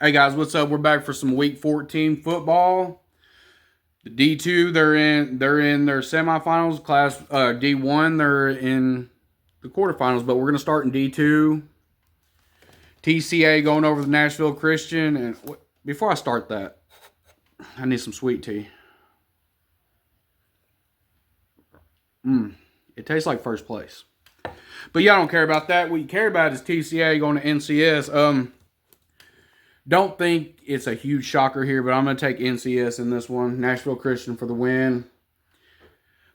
Hey guys, what's up? We're back for some Week 14 football. The D2, they're in their semifinals. Class D1, they're in the quarterfinals. But we're gonna start in D2. TCA going over the Nashville Christian. And before I start that, I need some sweet tea. It tastes like first place. But yeah, I don't care about that. What you care about is TCA going to NCS. Don't think it's a huge shocker here, but I'm going to take NCS in this one. Nashville Christian for the win.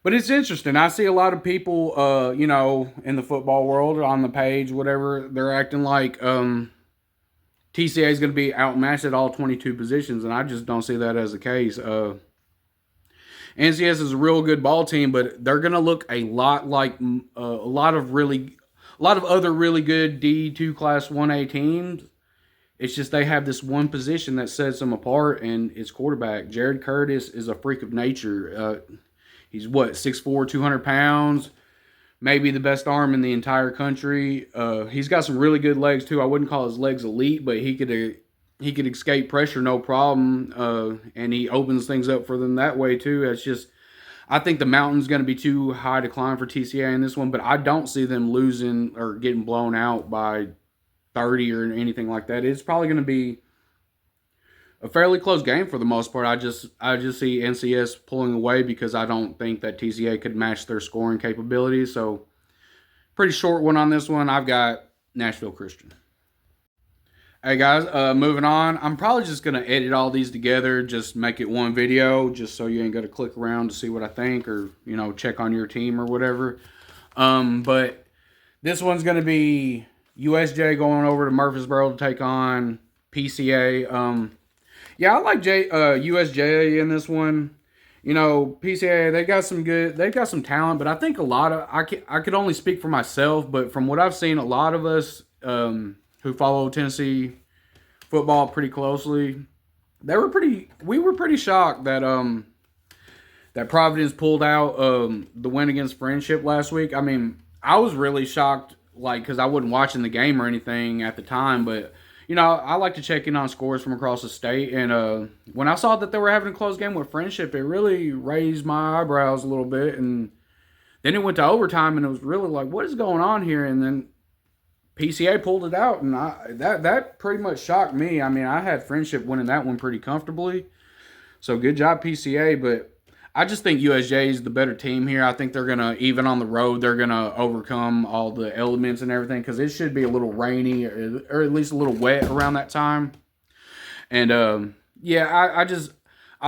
But it's interesting. I see a lot of people, in the football world, on the page, whatever, they're acting like TCA is going to be outmatched at all 22 positions, and I just don't see that as the case. NCS is a real good ball team, but they're going to look a lot like a lot of other really good D2 Class 1A teams. It's just they have this one position that sets them apart, and it's quarterback. Jared Curtis is a freak of nature. He's 6'4", 200 pounds, maybe the best arm in the entire country. He's got some really good legs too. I wouldn't call his legs elite, but he could escape pressure no problem, and he opens things up for them that way too. It's just, I think the mountain's going to be too high to climb for TCA in this one, but I don't see them losing or getting blown out by 30 or anything like that. It's probably going to be a fairly close game for the most part. I just see NCS pulling away because I don't think that TCA could match their scoring capabilities. So pretty short one on this one. I've got Nashville Christian. Hey guys, moving on. I'm probably just going to edit all these together, just make it one video, just so you ain't got to click around to see what I think or, check on your team or whatever. But this one's going to be USJ going over to Murfreesboro to take on PCA. Yeah, I like USJ in this one. PCA, they've got some talent, but I think I could only speak for myself, but from what I've seen, a lot of us who follow Tennessee football pretty closely, we were pretty shocked that that Providence pulled out the win against Friendship last week. I mean, I was really shocked, because I wasn't watching the game or anything at the time, but I like to check in on scores from across the state, and when I saw that they were having a close game with Friendship, it really raised my eyebrows a little bit, and then it went to overtime, and it was really like, what is going on here? And then PCA pulled it out, and that pretty much shocked me. I mean, I had Friendship winning that one pretty comfortably, so good job PCA, but I just think USJ is the better team here. I think they're going to, even on the road, they're going to overcome all the elements and everything, because it should be a little rainy or at least a little wet around that time. And, I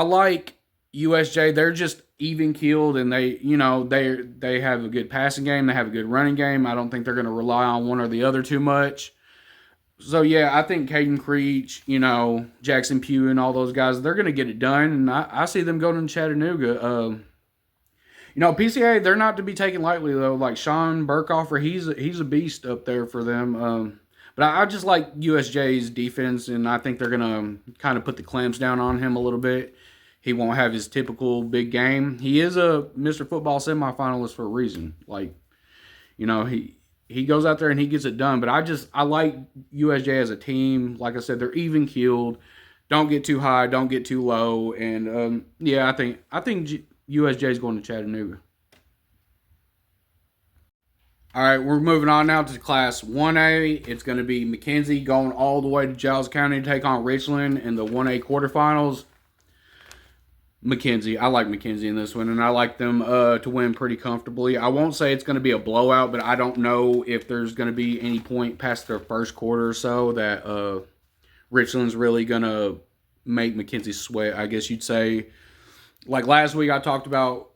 like USJ. They're just even-keeled, and they have a good passing game. They have a good running game. I don't think they're going to rely on one or the other too much. So, yeah, I think Caden Creech, Jackson Pugh and all those guys, they're going to get it done. And I see them going to Chattanooga. PCA, they're not to be taken lightly, though. Like Sean Burkoffer, he's a beast up there for them. But I just like USJ's defense, and I think they're going to kind of put the clamps down on him a little bit. He won't have his typical big game. He is a Mr. Football semifinalist for a reason. He goes out there and he gets it done. But I like USJ as a team. Like I said, they're even keeled. Don't get too high, don't get too low. And I think USJ is going to Chattanooga. All right, we're moving on now to Class 1A. It's going to be McKenzie going all the way to Giles County to take on Richland in the 1A quarterfinals. McKenzie. I like McKenzie in this one, and I like them to win pretty comfortably. I won't say it's going to be a blowout, but I don't know if there's going to be any point past their first quarter or so that Richland's really going to make McKenzie sweat, I guess you'd say. Like last week, I talked about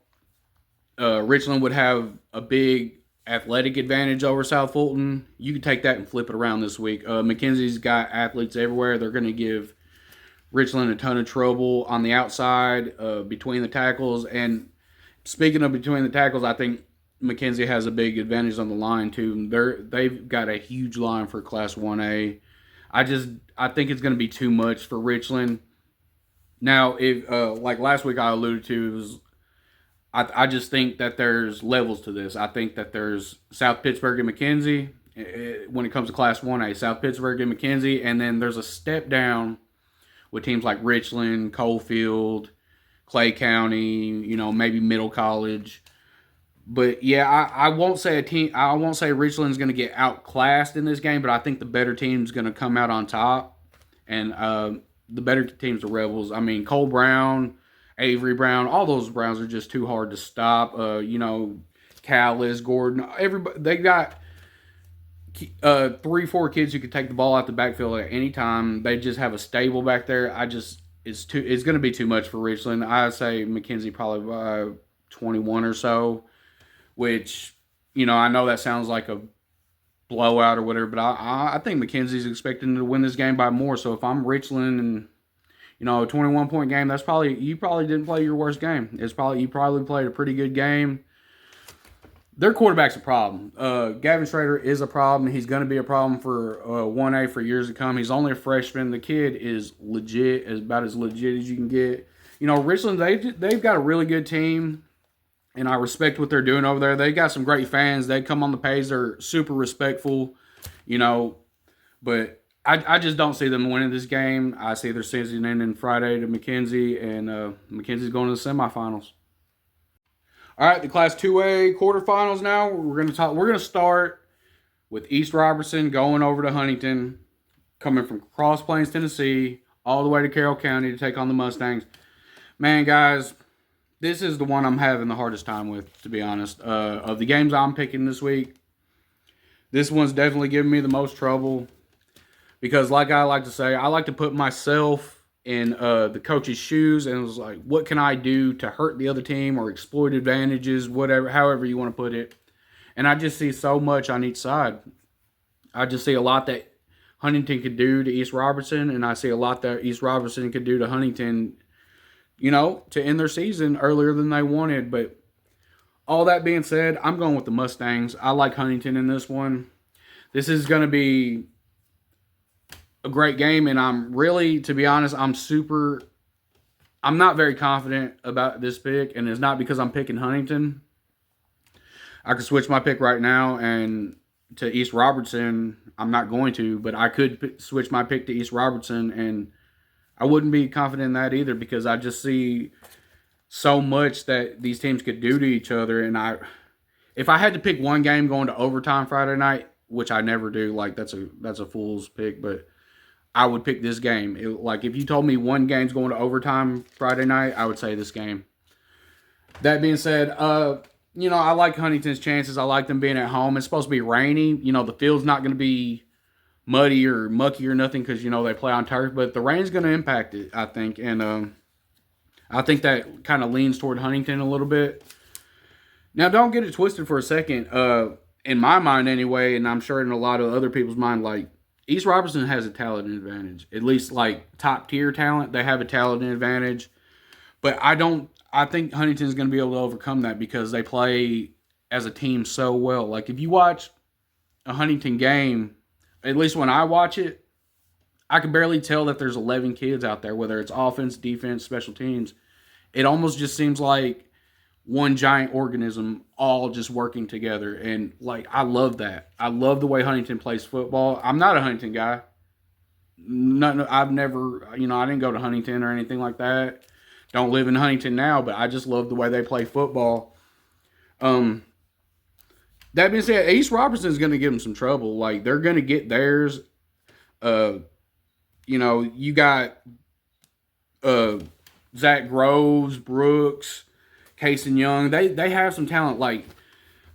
Richland would have a big athletic advantage over South Fulton. You can take that and flip it around this week. McKenzie's got athletes everywhere. They're going to give Richland a ton of trouble on the outside, between the tackles. And speaking of between the tackles, I think McKenzie has a big advantage on the line too. They've got a huge line for Class 1A. I think it's going to be too much for Richland. Now, if like last week I alluded to, I just think that there's levels to this. I think that there's South Pittsburgh and McKenzie. when it comes to Class 1A. South Pittsburg and McKenzie, and then there's a step down with teams like Richland, Coalfield, Clay County, maybe Middle College. But yeah, I won't say I won't say Richland's going to get outclassed in this game, but I think the better team's going to come out on top, and the better team's the Rebels. I mean, Cole Brown, Avery Brown, all those Browns are just too hard to stop. Callis, Gordon, everybody, they got 3-4 kids who could take the ball out the backfield at any time. They just have a stable back there. It's going to be too much for Richland. I say McKenzie probably by 21 or so, which I know that sounds like a blowout or whatever, but I think McKenzie's expecting to win this game by more. So if I'm Richland and a 21-point game, you probably didn't play your worst game. You probably played a pretty good game. Their quarterback's a problem. Gavin Schrader is a problem. He's going to be a problem for 1A for years to come. He's only a freshman. The kid is legit, about as legit as you can get. Richland, they've got a really good team, and I respect what they're doing over there. They got some great fans. They come on the page. They're super respectful, but I just don't see them winning this game. I see their season ending Friday to McKenzie, and McKenzie's going to the semifinals. All right, the Class 2A quarterfinals now. We're going to start with East Robertson going over to Huntington, coming from Cross Plains, Tennessee, all the way to Carroll County to take on the Mustangs. Man, guys, this is the one I'm having the hardest time with, to be honest. Of the games I'm picking this week, this one's definitely giving me the most trouble because, like I like to say, I like to put myself in the coach's shoes, and it was like, what can I do to hurt the other team or exploit advantages, whatever, however you want to put it. And I just see so much on each side. I just see a lot that Huntington could do to East Robertson, and I see a lot that East Robertson could do to Huntington, to end their season earlier than they wanted. But all that being said, I'm going with the Mustangs. I like Huntington in this one. This is going to be a great game, and I'm really, to be honest, I'm not very confident about this pick, and it's not because I'm picking Huntington. I could switch my pick right now and to East Robertson. I'm not going to, but I could switch my pick to East Robertson, and I wouldn't be confident in that either because I just see so much that these teams could do to each other. And if I had to pick one game going to overtime Friday night, which I never do, like that's a fool's pick, but I would pick this game. If you told me one game's going to overtime Friday night, I would say this game. That being said, I like Huntington's chances. I like them being at home. It's supposed to be rainy. The field's not going to be muddy or mucky or nothing because, they play on turf. But the rain's going to impact it, I think. And I think that kind of leans toward Huntington a little bit. Now, don't get it twisted for a second. In my mind anyway, and I'm sure in a lot of other people's mind, East Robertson has a talent advantage. At least, top-tier talent. They have a talent advantage. But I think Huntington's going to be able to overcome that because they play as a team so well. If you watch a Huntington game, at least when I watch it, I can barely tell that there's 11 kids out there, whether it's offense, defense, special teams. It almost just seems like one giant organism all just working together. And, I love that. I love the way Huntington plays football. I'm not a Huntington guy. No, I've never, I didn't go to Huntington or anything like that. Don't live in Huntington now, but I just love the way they play football. That being said, East Robertson is going to give them some trouble. They're going to get theirs. You got Zach Groves, Brooks, Cason Young. They have some talent.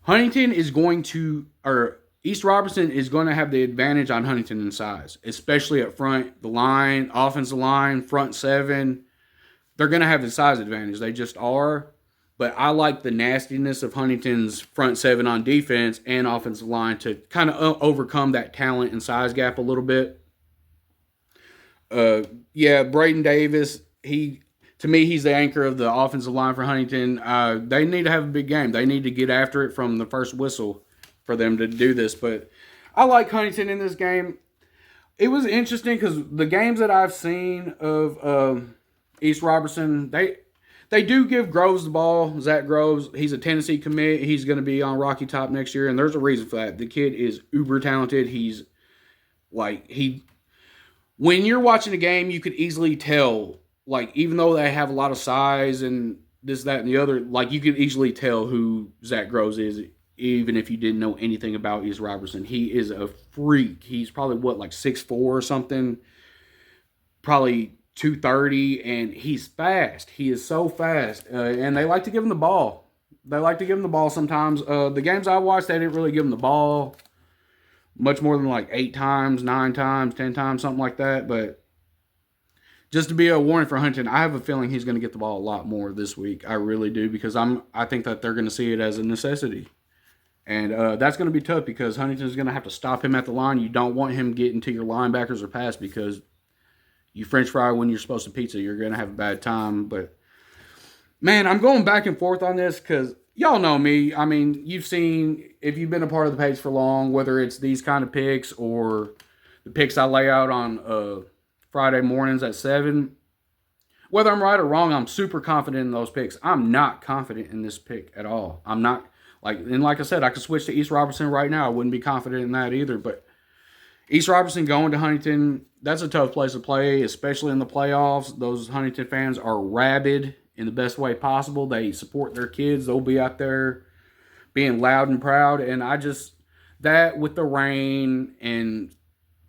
Huntington is going to, or East Robertson is going to have the advantage on Huntington in size, especially up front, the line, offensive line, front seven. They're going to have the size advantage. They just are. But I like the nastiness of Huntington's front seven on defense and offensive line to kind of overcome that talent and size gap a little bit. Braden Davis, to me, he's the anchor of the offensive line for Huntington. They need to have a big game. They need to get after it from the first whistle for them to do this. But I like Huntington in this game. It was interesting because the games that I've seen of East Robertson, They do give Groves the ball. Zach Groves, he's a Tennessee commit. He's going to be on Rocky Top next year, and there's a reason for that. The kid is uber talented. He's like when you're watching a game, you could easily tell. Like even though they have a lot of size and this, that, and the other, like you could easily tell who Zach Groves is, even if you didn't know anything about East Robertson. He is a freak. He's probably what, like 6'4" or something, probably 230, and he's fast. He is so fast, and they like to give him the ball. They like to give him the ball sometimes. The games I watched, they didn't really give him the ball much more than like 8 times, 9 times, 10 times, something like that. But just to be a warning for Huntington, I have a feeling he's going to get the ball a lot more this week. I really do, because I think that they're going to see it as a necessity. And that's going to be tough because Huntington's going to have to stop him at the line. You don't want him getting to your linebackers or pass, because you French fry when you're supposed to pizza, you're going to have a bad time. But, man, I'm going back and forth on this because y'all know me. I mean, you've seen, if you've been a part of the page for long, whether it's these kind of picks or the picks I lay out on Friday mornings at 7. Whether I'm right or wrong, I'm super confident in those picks. I'm not confident in this pick at all. I'm not. Like I said, I could switch to East Robertson right now. I wouldn't be confident in that either. But East Robertson going to Huntington, that's a tough place to play, especially in the playoffs. Those Huntington fans are rabid in the best way possible. They support their kids. They'll be out there being loud and proud. And that with the rain and,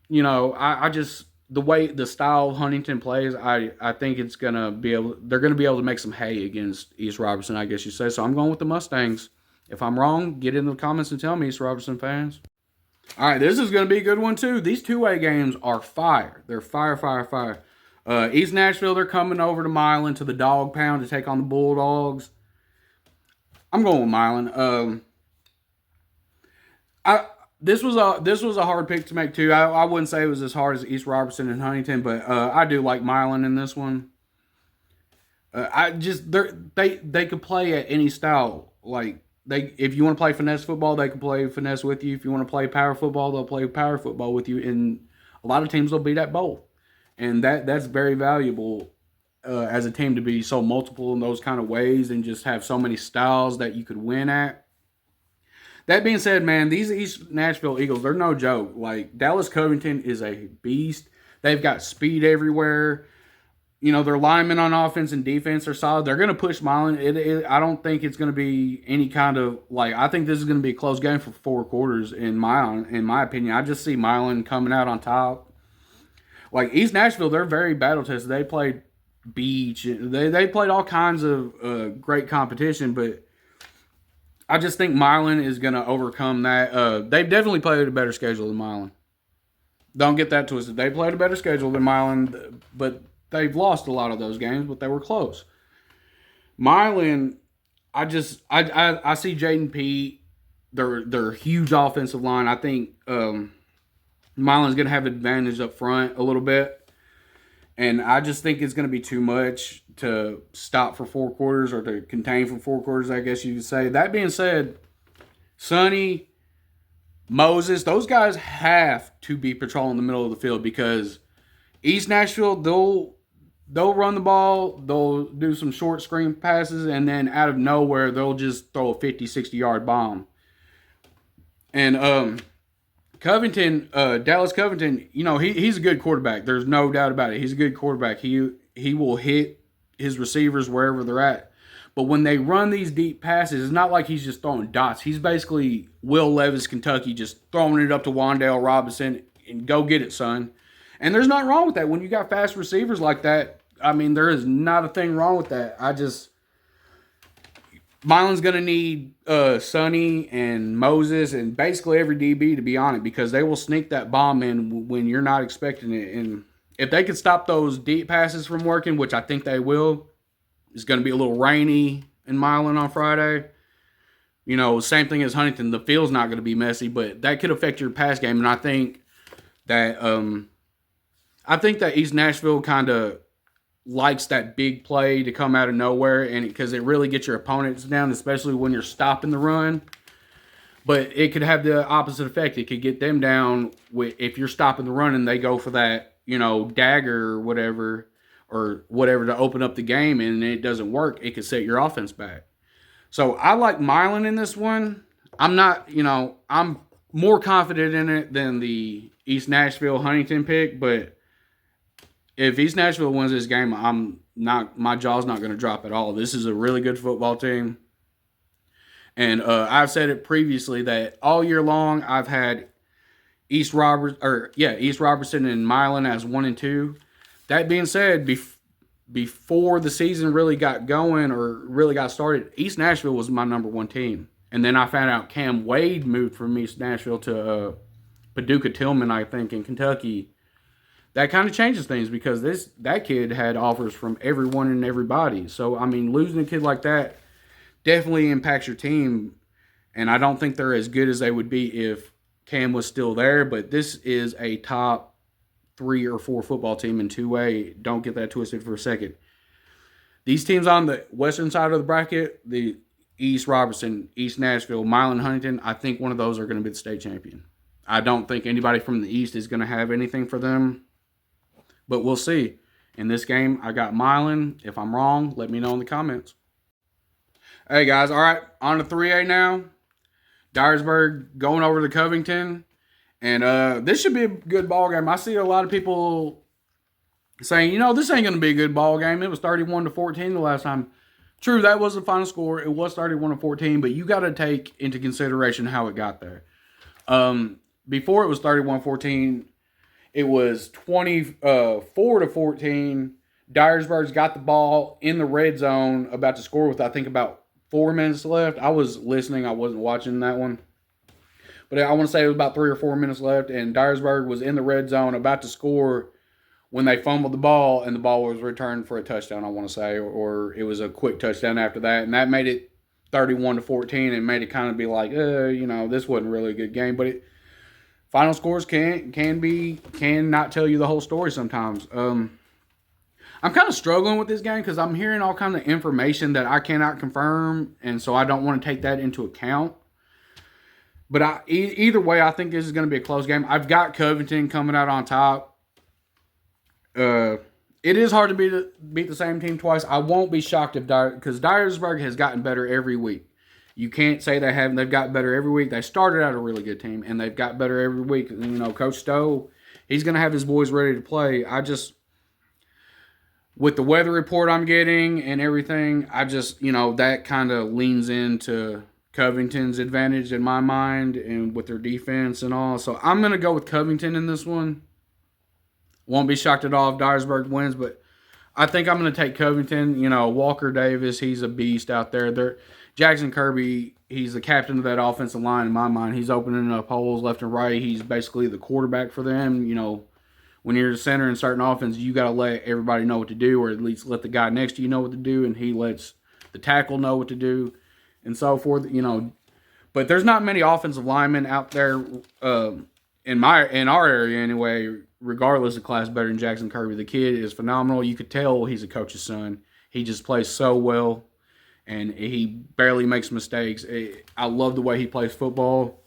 the style Huntington plays, I think they're going to be able to make some hay against East Robertson, I guess you say. So I'm going with the Mustangs. If I'm wrong, get in the comments and tell me, East Robertson fans. All right, this is going to be a good one, too. These 2A games are fire. They're fire, fire, fire. East Nashville, they're coming over to Milan to the Dog Pound to take on the Bulldogs. I'm going with Milan. This was a hard pick to make, too. I wouldn't say it was as hard as East Robertson and Huntington, but I do like Milan in this one. They could play at any style. Like, if you want to play finesse football, they can play finesse with you. If you want to play power football, they'll play power football with you. And a lot of teams will beat at both. And that's very valuable as a team to be so multiple in those kind of ways and just have so many styles that you could win at. That being said, man, these East Nashville Eagles, they're no joke. Like, Dallas Covington is a beast. They've got speed everywhere. Their linemen on offense and defense are solid. They're going to push Milan. I don't think it's going to be any kind of, I think this is going to be a close game for 4 quarters in my opinion. I just see Milan coming out on top. Like, East Nashville, they're very battle tested. They played beach. They played all kinds of great competition, but I just think Milan is going to overcome that. They've definitely played a better schedule than Milan. Don't get that twisted. They played a better schedule than Milan, but they've lost a lot of those games, but they were close. Milan, I see Jaden Pete, their huge offensive line. I think Milan's going to have advantage up front a little bit. And I just think it's going to be too much to stop for 4 quarters or to contain for 4 quarters, I guess you could say. That being said, Sonny, Moses, those guys have to be patrolling the middle of the field because East Nashville, they'll run the ball, they'll do some short screen passes, and then out of nowhere, they'll just throw a 50, 60-yard bomb. And Covington, Dallas Covington, he's a good quarterback. There's no doubt about it. He's a good quarterback. He will hit his receivers wherever they're at. But when they run these deep passes, it's not like he's just throwing dots. He's basically Will Levis, Kentucky, just throwing it up to Wan'Dale Robinson and go get it, son. And there's nothing wrong with that. When you got fast receivers like that, I mean, there is not a thing wrong with that. Milan's going to need Sonny and Moses and basically every DB to be on it because they will sneak that bomb in when you're not expecting it. And if they could stop those deep passes from working, which I think they will, it's going to be a little rainy in Milan on Friday. Same thing as Huntington. The field's not going to be messy, but that could affect your pass game. And I think that East Nashville kind of likes that big play to come out of nowhere, and because it really gets your opponents down, especially when you're stopping the run. But it could have the opposite effect. It could get them down if you're stopping the run and they go for that, dagger or whatever, or whatever to open up the game and it doesn't work, it could set your offense back. So I like Milan in this one. I'm not, I'm more confident in it than the East Nashville Huntington pick, but if East Nashville wins this game, my jaw's not going to drop at all. This is a really good football team. And I've said it previously that all year long I've had East Robertson and Milan as 1 and 2. That being said, before the season really got going or really got started, East Nashville was my number 1 team. And then I found out Cam Wade moved from East Nashville to Paducah Tillman, I think, in Kentucky. That kind of changes things because that kid had offers from everyone and everybody. So, I mean, losing a kid like that definitely impacts your team. And I don't think they're as good as they would be if Cam was still there. But this is a top 3 or 4 football team in 2A. Don't get that twisted for a second. These teams on the western side of the bracket, the East Robertson, East Nashville, Milan Huntington, I think one of those are going to be the state champion. I don't think anybody from the East is going to have anything for them. But we'll see. In this game, I got Milan. If I'm wrong, let me know in the comments. Hey, guys. All right. On to 3A now. Dyersburg going over to Covington. And this should be a good ball game. I see a lot of people saying, this ain't going to be a good ball game. It was 31-14 the last time. True, that was the final score. It was 31-14, but you got to take into consideration how it got there. Before it was 31-14, it was 24-14. Dyersburg's got the ball in the red zone, about to score with, I think, about 4 minutes left. I was listening. I wasn't watching that one. But I want to say it was about 3 or 4 minutes left, and Dyersburg was in the red zone, about to score when they fumbled the ball, and the ball was returned for a touchdown, I want to say, or it was a quick touchdown after that, and that made it 31-14 and made it kind of be like, this wasn't really a good game. But final scores can not tell you the whole story sometimes. I'm kind of struggling with this game because I'm hearing all kinds of information that I cannot confirm, and so I don't want to take that into account. But either way, I think this is going to be a close game. I've got Covington coming out on top. It is hard to beat the same team twice. I won't be shocked because Dyersburg has gotten better every week. You can't say they haven't. They've got better every week. They started out a really good team, and they've got better every week. Coach Stowe, he's going to have his boys ready to play. With the weather report I'm getting and everything, that kind of leans into Covington's advantage in my mind and with their defense and all. So I'm going to go with Covington in this one. Won't be shocked at all if Dyersburg wins, but I think I'm going to take Covington. Walker Davis, he's a beast out there. Jackson Kirby, he's the captain of that offensive line in my mind. He's opening up holes left and right. He's basically the quarterback for them. When you're the center and starting offense, you got to let everybody know what to do, or at least let the guy next to you know what to do, and he lets the tackle know what to do, and so forth. But there's not many offensive linemen out there in our area anyway, regardless of class, better than Jackson Kirby. The kid is phenomenal. You could tell he's a coach's son. He just plays so well, and he barely makes mistakes. I love the way he plays football.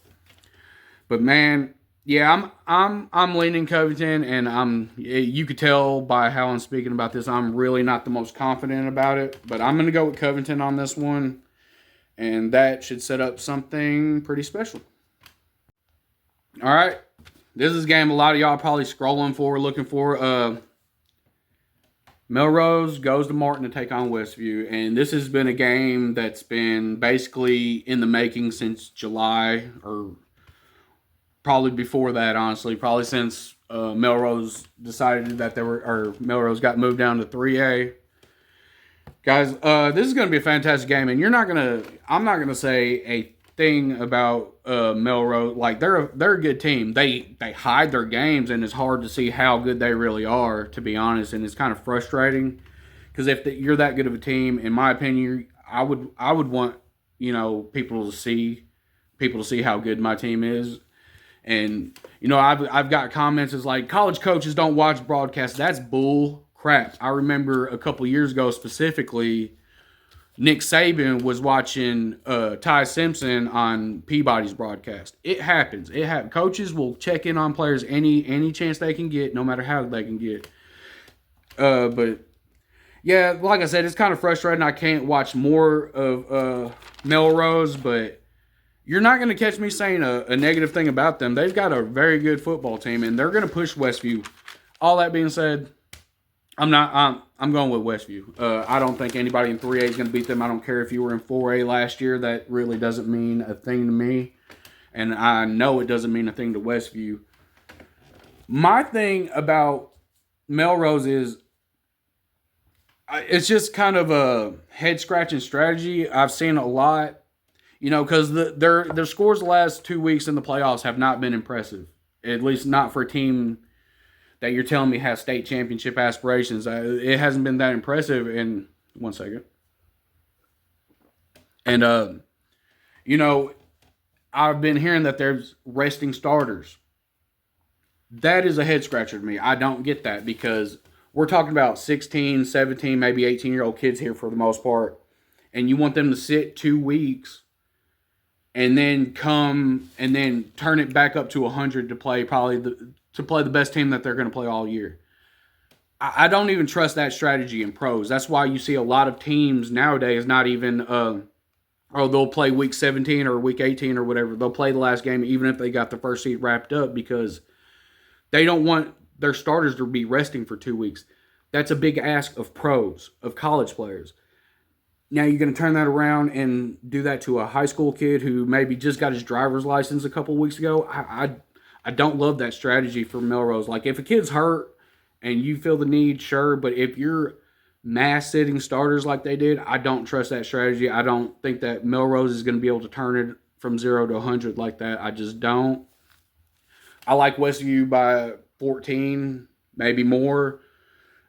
But man, yeah, I'm leaning Covington, and you could tell by how I'm speaking about this, I'm really not the most confident about it. But I'm going to go with Covington on this one, and that should set up something pretty special. All right. This is a game a lot of y'all probably scrolling for, looking for. Melrose goes to Martin to take on Westview. And this has been a game that's been basically in the making since July, or probably before that, honestly. Probably since Melrose decided that Melrose got moved down to 3A. Guys, this is going to be a fantastic game. And I'm not going to say a thing about Melrose. Like, they're a good team. They hide their games, and it's hard to see how good they really are, to be honest. And it's kind of frustrating because if you're that good of a team, in my opinion, I would want people to see how good my team is. And I've got comments as like, college coaches don't watch broadcasts. That's bull crap. I remember a couple years ago specifically, Nick Saban was watching Ty Simpson on Peabody's broadcast. It happens. Coaches will check in on players any chance they can get, no matter how they can get. But Yeah, like I said, it's kind of frustrating. I can't watch more of Melrose, but you're not going to catch me saying a negative thing about them. They've got a very good football team, and they're going to push Westview. All that being said, I'm not. I'm going with Westview. I don't think anybody in 3A is going to beat them. I don't care if you were in 4A last year. That really doesn't mean a thing to me, and I know it doesn't mean a thing to Westview. My thing about Melrose is it's just kind of a head scratching strategy. I've seen a lot, because their scores the last 2 weeks in the playoffs have not been impressive. At least not for a team that you're telling me has state championship aspirations. It hasn't been that impressive. And 1 second. And I've been hearing that there's resting starters. That is a head scratcher to me. I don't get that because we're talking about 16, 17, maybe 18-year-old kids here for the most part. And you want them to sit 2 weeks and then come and then turn it back up to 100 to play the best team that they're going to play all year. I don't even trust that strategy in pros. That's why you see a lot of teams nowadays not even they'll play week 17 or week 18 or whatever. They'll play the last game even if they got the first seat wrapped up because they don't want their starters to be resting for 2 weeks. That's a big ask of pros, of college players. Now you're going to turn that around and do that to a high school kid who maybe just got his driver's license a couple weeks ago. I don't love that strategy for Melrose. Like if a kid's hurt and you feel the need, sure. But if you're mass sitting starters like they did, I don't trust that strategy. I don't think that Melrose is going to be able to turn it from 0 to 100 like that. I just don't. I like Westview by 14, maybe more.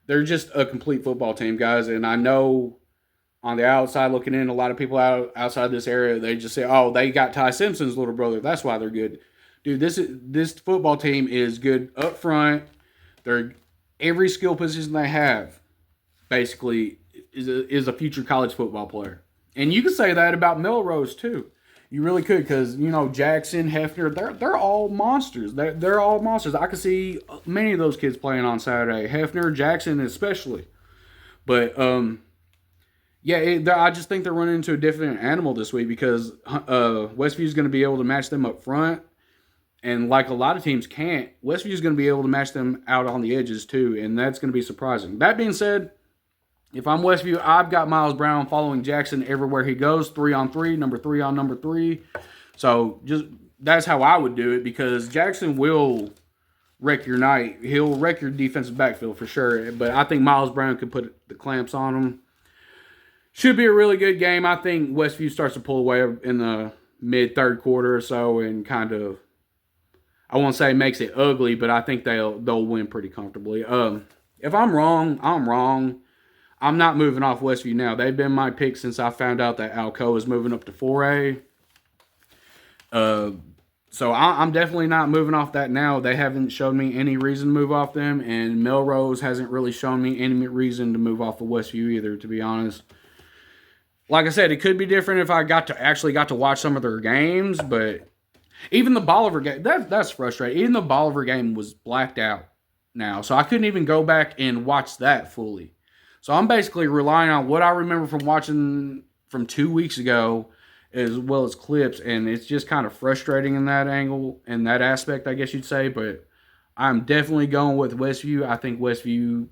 They're just a complete football team, guys. And I know on the outside looking in, a lot of people outside this area, they just say, oh, they got Ty Simpson's little brother. That's why they're good. Dude, this football team is good up front. They're every skill position they have, basically, is a future college football player. And you could say that about Melrose, too. You really could because, Jackson, Hefner, they're all monsters. They're all monsters. I could see many of those kids playing on Saturday. Hefner, Jackson especially. But, I just think they're running into a different animal this week because Westview's going to be able to match them up front. And like a lot of teams can't, Westview's going to be able to match them out on the edges too. And that's going to be surprising. That being said, if I'm Westview, I've got Miles Brown following Jackson everywhere he goes, 3-on-3, number 3 on number 3. So just that's how I would do it because Jackson will wreck your night. He'll wreck your defensive backfield for sure. But I think Miles Brown can put the clamps on him. Should be a really good game. I think Westview starts to pull away in the mid-third quarter or so and kind of, I won't say makes it ugly, but I think they'll win pretty comfortably. If I'm wrong, I'm wrong. I'm not moving off Westview now. They've been my pick since I found out that Alcoa is moving up to 4A. So I'm definitely not moving off that now. They haven't shown me any reason to move off them, and Melrose hasn't really shown me any reason to move off of Westview either, to be honest. Like I said, it could be different if I got to watch some of their games, but even the Bolivar game, that's frustrating. Even the Bolivar game was blacked out now, so I couldn't even go back and watch that fully. So I'm basically relying on what I remember from watching from 2 weeks ago as well as clips, and it's just kind of frustrating in that angle, in that aspect, I guess you'd say, but I'm definitely going with Westview. I think Westview,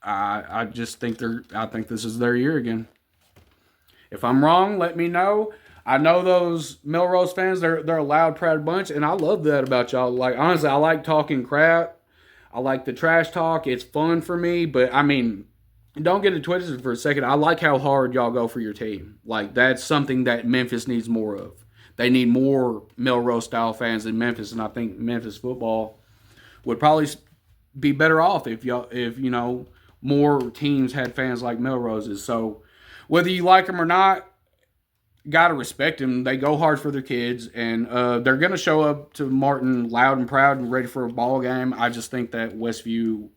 I think this is their year again. If I'm wrong, let me know. I know those Melrose fans, they're a loud, proud bunch, and I love that about y'all. Like, honestly, I like talking crap. I like the trash talk. It's fun for me, but I mean, don't get it twisted for a second. I like how hard y'all go for your team. Like, that's something that Memphis needs more of. They need more Melrose-style fans in Memphis, and I think Memphis football would probably be better off if more teams had fans like Melrose's. So, whether you like them or not, gotta respect them. They go hard for their kids, and they're gonna show up to Martin loud and proud and ready for a ball game. I just think that Westview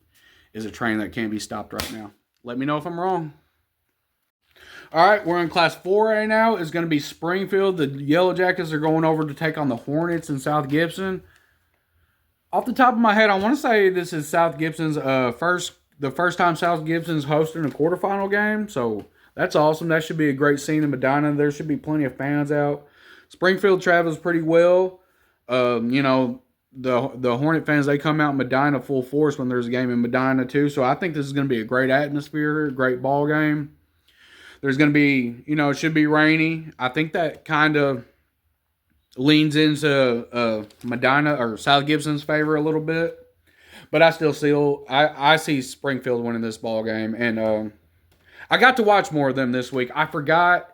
is a train that can't be stopped right now. Let me know if I'm wrong. All right, we're in Class 4A now. It's going to be Springfield. The Yellow Jackets are going over to take on the Hornets in South Gibson. Off the top of my head, I want to say this is South Gibson's first the first time South Gibson's hosting a quarterfinal game, so that's awesome. That should be a great scene in Medina. There should be plenty of fans out. Springfield travels pretty well. You know, the Hornet fans, they come out in Medina full force when there's a game in Medina too. So I think this is going to be a great atmosphere, great ball game. There's going to be, you know, it should be rainy. I think that kind of leans into Medina or South Gibson's favor a little bit. But I see Springfield winning this ball game, and I got to watch more of them this week. I forgot.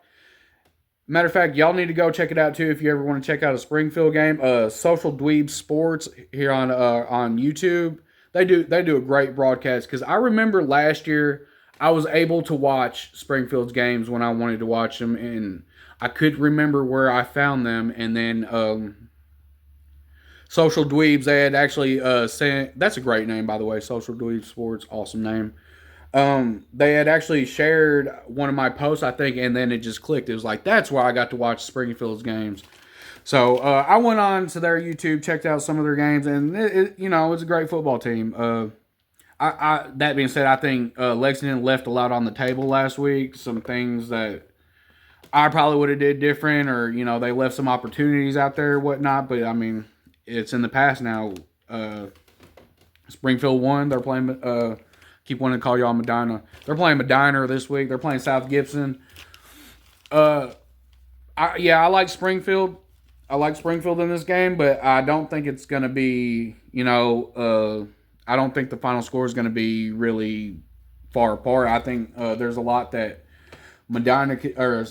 Matter of fact, y'all need to go check it out too if you ever want to check out a Springfield game. Social Dweeb Sports here on YouTube. They do a great broadcast because I remember last year I was able to watch Springfield's games when I wanted to watch them, and I could remember where I found them. And then Social Dweebs, they had actually sent. That's a great name, by the way. Social Dweeb Sports, awesome name. They had actually shared one of my posts, I think, and then it just clicked. It was like, that's where I got to watch Springfield's games. So I went on to their YouTube, checked out some of their games, and you know, it's a great football team. That being said, I think Lexington left a lot on the table last week. Some things that I probably would have did different, or you know, they left some opportunities out there, or whatnot. But I mean, it's in the past now. Springfield won. They're playing. Keep wanting to call y'all Medina. They're playing Medina this week. They're playing South Gibson. I like Springfield. I like Springfield in this game, but I don't think it's going to be, you know, I don't think the final score is going to be really far apart. I think there's a lot that Medina or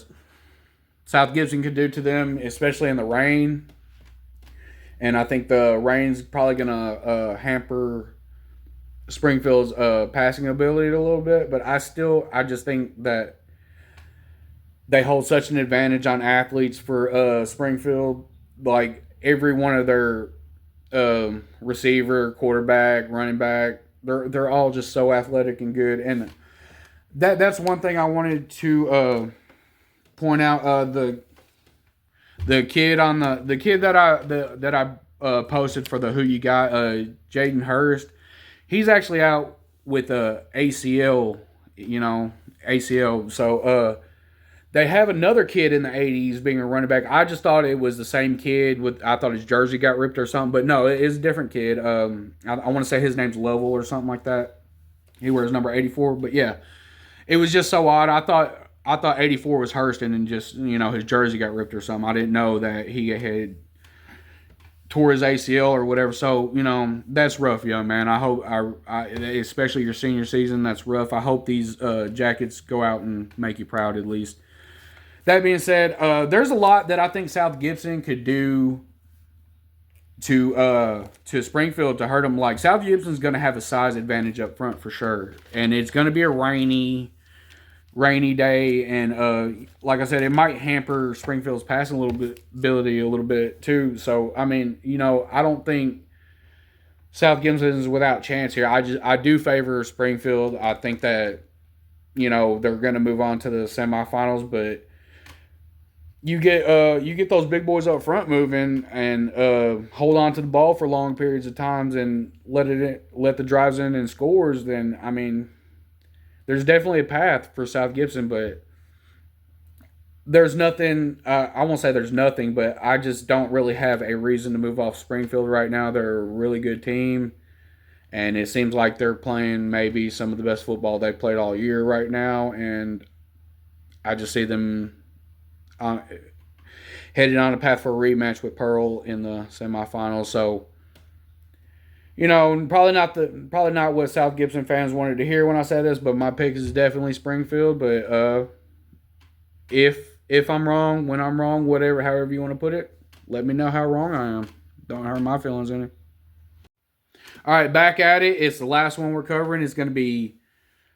South Gibson could do to them, especially in the rain. And I think the rain's probably going to hamper Springfield's passing ability a little bit, but I just think that they hold such an advantage on athletes for Springfield. Like every one of their receiver, quarterback, running back, they're all just so athletic and good. And that's one thing I wanted to point out. The kid that I posted for the Who You Got, Jaden Hurst. He's actually out with a ACL, ACL. So they have another kid in the 80s being a running back. I just thought it was the same kid. I thought his jersey got ripped or something, but no, it is a different kid. I want to say his name's Lovell or something like that. He wears number 84, but yeah, it was just so odd. I thought 84 was Hurston, and just his jersey got ripped or something. I didn't know that he had tore his ACL or whatever. So, that's rough, young man. I hope, especially your senior season, that's rough. I hope these Jackets go out and make you proud at least. That being said, there's a lot that I think South Gibson could do to Springfield to hurt them. Like, South Gibson's going to have a size advantage up front for sure. And it's going to be a rainy day, and like I said, it might hamper Springfield's passing ability a little bit too. So I mean, I don't think South Gibson is without chance here. I do favor Springfield. I think that they're going to move on to the semifinals, but you get those big boys up front moving and hold on to the ball for long periods of times and let the drives in and scores. Then I mean, there's definitely a path for South Gibson, but there's nothing. I won't say there's nothing, but I just don't really have a reason to move off Springfield right now. They're a really good team, and it seems like they're playing maybe some of the best football they've played all year right now, and I just see them headed on a path for a rematch with Pearl in the semifinals. So, probably not what South Gibson fans wanted to hear when I said this, but my pick is definitely Springfield. But if I'm wrong, when I'm wrong, however you want to put it, let me know how wrong I am. Don't hurt my feelings any. All right, back at it. It's the last one we're covering. It's going to be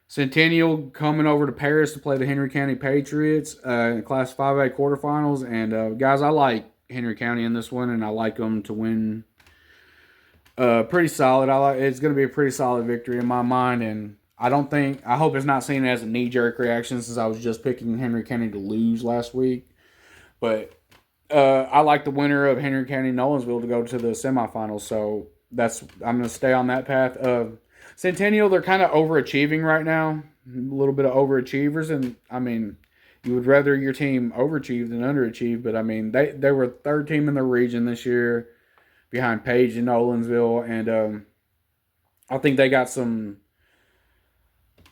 Centennial coming over to Paris to play the Henry County Patriots in Class 5A quarterfinals. And guys, I like Henry County in this one, and I like them to win. Pretty solid. It's going to be a pretty solid victory in my mind, and I hope it's not seen as a knee-jerk reaction since I was just picking Henry County to lose last week. But I like the winner of Henry County Nolensville to go to the semifinals, so I'm going to stay on that path. Centennial, they're kind of overachieving right now. A little bit of overachievers, and I mean, you would rather your team overachieve than underachieve. But I mean, they were third team in the region this year, behind Page and Nolensville, and I think they got some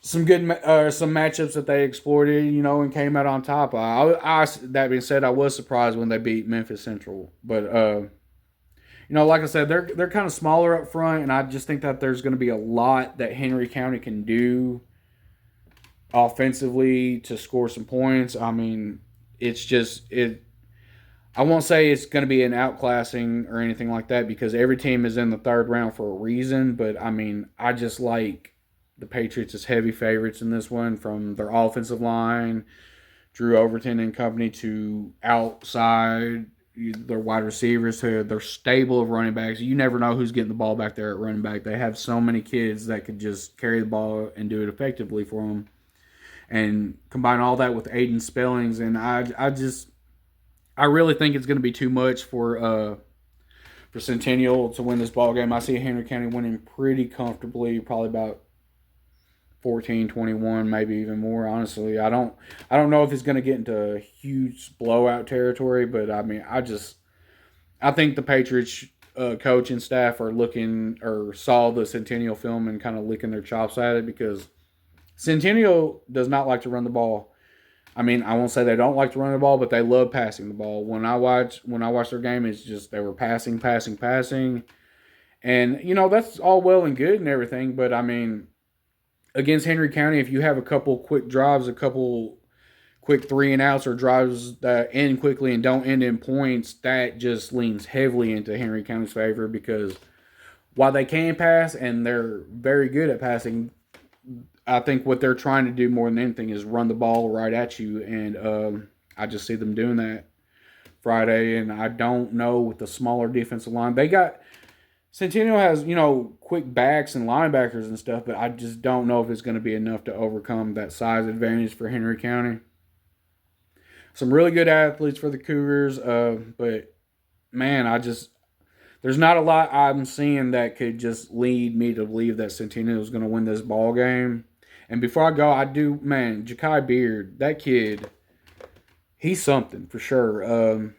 good some matchups that they exploited, and came out on top. That being said, I was surprised when they beat Memphis Central, but like I said, they're kind of smaller up front, and I just think that there's going to be a lot that Henry County can do offensively to score some points. I mean, it's just it. I won't say it's going to be an outclassing or anything like that because every team is in the third round for a reason. But I mean, I just like the Patriots as heavy favorites in this one, from their offensive line, Drew Overton and company, to outside their wide receivers, to their stable of running backs. You never know who's getting the ball back there at running back. They have so many kids that could just carry the ball and do it effectively for them. And combine all that with Aiden Spellings, and I really think it's going to be too much for Centennial to win this ball game. I see Henry County winning pretty comfortably, probably about 14-21, maybe even more. Honestly, I don't know if it's going to get into huge blowout territory, but I mean, I think the Patriots coach and staff are looking or saw the Centennial film and kind of licking their chops at it, because Centennial does not like to run the ball. I mean, I won't say they don't like to run the ball, but they love passing the ball. When I watch their game, it's just they were passing, and that's all well and good and everything. But I mean, against Henry County, if you have a couple quick drives, a couple quick 3-and-outs, or drives that end quickly and don't end in points, that just leans heavily into Henry County's favor, because while they can pass and they're very good at passing, I think what they're trying to do more than anything is run the ball right at you, and I just see them doing that Friday. And I don't know with the smaller defensive line. Centennial has, quick backs and linebackers and stuff, but I just don't know if it's going to be enough to overcome that size advantage for Henry County. Some really good athletes for the Cougars, but man, there's not a lot I'm seeing that could just lead me to believe that Centennial is going to win this ball game. And before I go, Ja'Kai Beard, that kid, he's something for sure.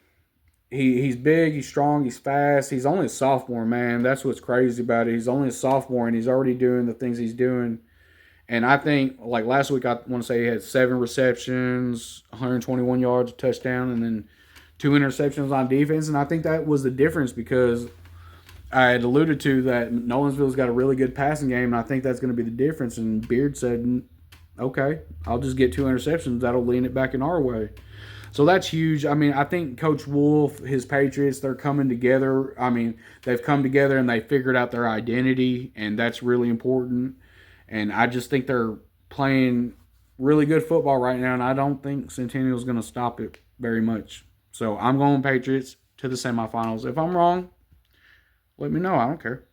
He's big, he's strong, he's fast. He's only a sophomore, man. That's what's crazy about it. He's only a sophomore, and he's already doing the things he's doing. And I think, like last week, I want to say he had 7 receptions, 121 yards, a touchdown, and then 2 interceptions on defense. And I think that was the difference, because I had alluded to that Nolensville's got a really good passing game, and I think that's going to be the difference. And Beard said, okay, I'll just get 2 interceptions. That'll lean it back in our way. So that's huge. I mean, I think Coach Wolf, his Patriots, they're coming together. I mean, they've come together and they figured out their identity, and that's really important. And I just think they're playing really good football right now, and I don't think Centennial's going to stop it very much. So I'm going Patriots to the semifinals. If I'm wrong, let me know. I don't care.